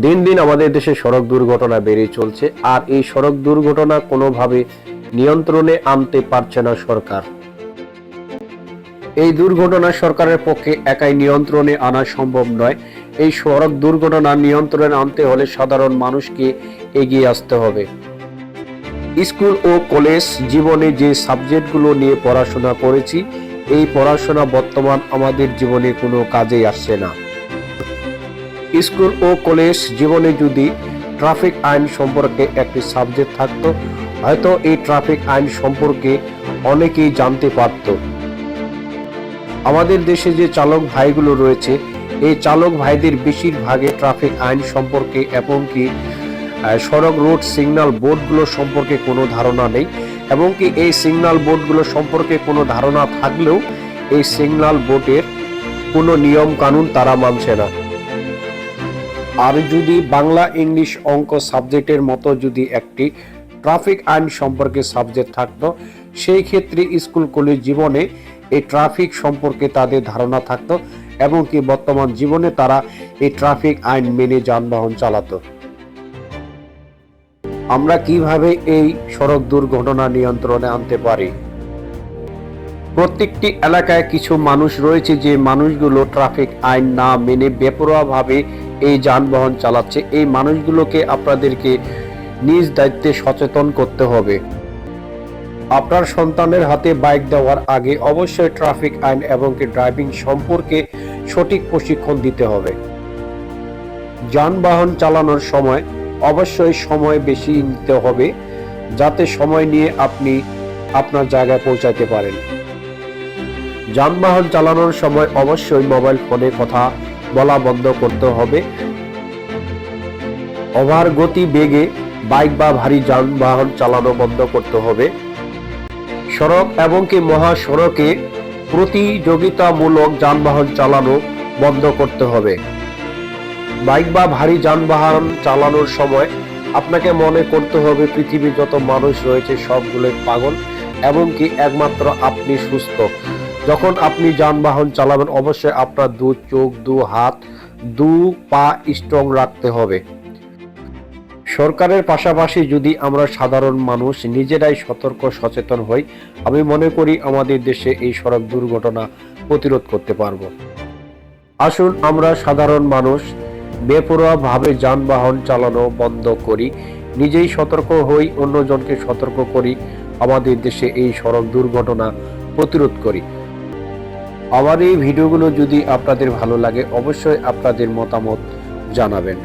দিন দিন আমাদের দেশে সড়ক দুর্ঘটনা বেড়ে চলছে, আর এই সড়ক দুর্ঘটনা কোনোভাবে নিয়ন্ত্রণে আনতে পারছে না সরকার। এই দুর্ঘটনা সরকারের পক্ষে একাই নিয়ন্ত্রণে আনা সম্ভব নয়। এই সড়ক দুর্ঘটনা নিয়ন্ত্রণে আনতে হলে সাধারণ মানুষকে এগিয়ে আসতে হবে। স্কুল ও কলেজ জীবনে যে সাবজেক্টগুলো নিয়ে পড়াশোনা করেছি, এই পড়াশোনা বর্তমান আমাদের জীবনে কোনো কাজেই আসছে না। স্কুল ও কলেজ জীবনে যদি ট্রাফিক আইন সম্পর্কে একটি সাবজেক্ট থাকতো, হয়তো এই ট্রাফিক আইন সম্পর্কে অনেকেই জানতে পারত। আমাদের দেশে যে চালক ভাইগুলো রয়েছে, এই চালক ভাইদের বেশিরভাগে ট্রাফিক আইন সম্পর্কে এবং কি সড়ক রোড সিগন্যাল বোর্ডগুলো সম্পর্কে কোনো ধারণা নেই, এবং কি এই সিগন্যাল বোর্ডগুলো সম্পর্কে কোনো ধারণা থাকলেও এই সিগন্যাল বোর্ডের কোনো নিয়ম কানুন তারা মানছে না। আর যদি বাংলা, ইংলিশ, অঙ্ক সাবজেক্টের মতো যদি একটি ট্রাফিক আইন সম্পর্কে সাবজেক্ট থাকতো, সেই ক্ষেত্রে স্কুল কলেজ জীবনে এই ট্রাফিক সম্পর্কে তাদের ধারণা থাকতো, এবং কি বর্তমান জীবনে তারা এই ট্রাফিক আইন মেনে যানবাহন চালাতো। আমরা কিভাবে এই সড়ক দুর্ঘটনা নিয়ন্ত্রণে আনতে পারি? প্রত্যেকটি এলাকায় কিছু মানুষ রয়েছে যে মানুষগুলো ট্রাফিক আইন না মেনে বেপরোয়াভাবে এই যানবাহন চালাচ্ছে। এই মানুষগুলোকে আপনাদেরকে নিজ দায়িত্বে সচেতন করতে হবে। আপনার সন্তানের হাতে বাইক দেওয়ার আগে অবশ্যই ট্রাফিক আইন এবং ড্রাইভিং সম্পর্কে সঠিক প্রশিক্ষণ দিতে হবে। যানবাহন চালানোর সময় অবশ্যই সময় বেশি নিতে হবে, যাতে সময় নিয়ে আপনি আপনার জায়গায় পৌঁছাতে পারেন। যানবাহন চালানোর সময় অবশ্যই মোবাইল ফোনে কথা বলা বন্ধ করতে হবে। ওভার গতি বেগে বাইক বা ভারী যানবাহন চালানো বন্ধ করতে হবে। সড়ক এবং কি মহাসড়কে প্রতিযোগিতামূলক যানবাহন চালানো বন্ধ করতে হবে। বাইক বা ভারী যানবাহন চালানোর সময় আপনাকে মনে করতে হবে পৃথিবীর যত মানুষ রয়েছে সবগুলোই পাগল, এবং কি একমাত্র আপনি সুস্থ। যখন আপনি যানবাহন চালাবেন অবশ্যই আপনার দু চোখ, দু হাত, দু পা স্ট্রং রাখতে হবে। সরকারের পাশাপাশি যদি আমরা সাধারণ মানুষ নিজেরাই সতর্ক সচেতন হই, আমি মনে করি আমাদের দেশে এই সড়ক দুর্ঘটনা প্রতিরোধ করতে পারব। আসুন আমরা সাধারণ মানুষ বেপরোয়াভাবে যানবাহন চালানো বন্ধ করি, নিজেই সতর্ক হই, অন্যজনকে সতর্ক করি, আমাদের দেশে এই সড়ক দুর্ঘটনা প্রতিরোধ করি। আমার এই ভিডিওগুলো যদি আপনাদের ভালো লাগে অবশ্যই আপনাদের মতামত জানাবেন,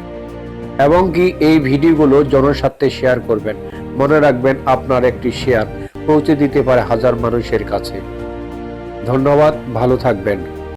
এবং কি এই ভিডিওগুলো জনস্বার্থে শেয়ার করবেন। মনে রাখবেন আপনার একটি শেয়ার পৌঁছে দিতে পারে হাজার মানুষের কাছে। ধন্যবাদ, ভালো থাকবেন।